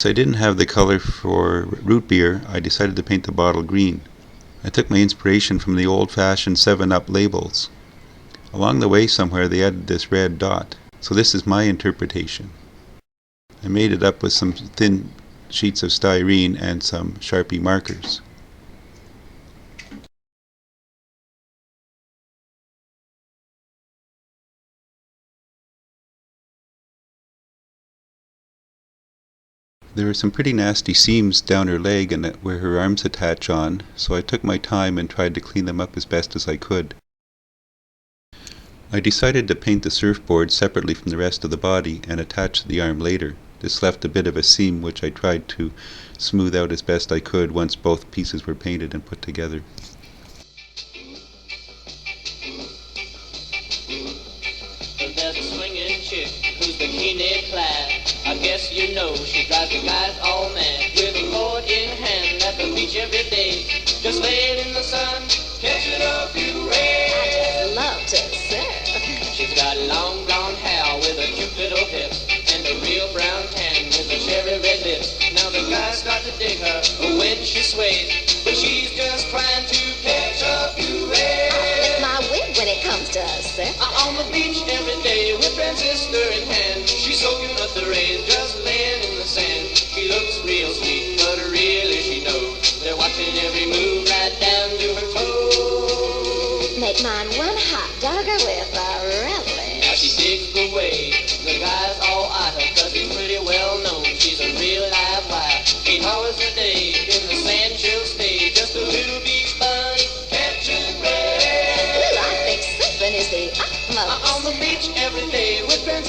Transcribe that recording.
Since I didn't have the color for root beer, I decided to paint the bottle green. I took my inspiration from the old-fashioned 7-Up labels. Along the way somewhere they added this red dot, so this is my interpretation. I made it up with some thin sheets of styrene and some Sharpie markers. There were some pretty nasty seams down her leg and where her arms attach on, so I took my time and tried to clean them up as best as I could. I decided to paint the surfboard separately from the rest of the body and attach the arm later. This left a bit of a seam which I tried to smooth out as best I could once both pieces were painted and put together. There's a swinging chick who's bikini clad. I guess you know she drives the guys all mad. With a cord in hand at the beach every day, just laying in the sun, catching a few rays. I just love to surf. She's got long blonde hair with a cute little hip, and a real brown tan with a cherry red lips. Now the guys start to dig her when she sways, but she's just trying to catch a few rays. It's my wig when it comes to surf. On the beach every day with transistor in hand, she's soaking up the rays, just laying in the sand. She looks real sweet, but really she knows they're watching every move right down to her toes. Make mine one hot dogger with a relish. Now she digs away, the guys all eye her, cause it's pretty well known she's a real live wire. 8 hours a day in the sand she'll stay, just a little beach bud catching rays. Ooh, I think surfing is the utmost. On the beach every day with friends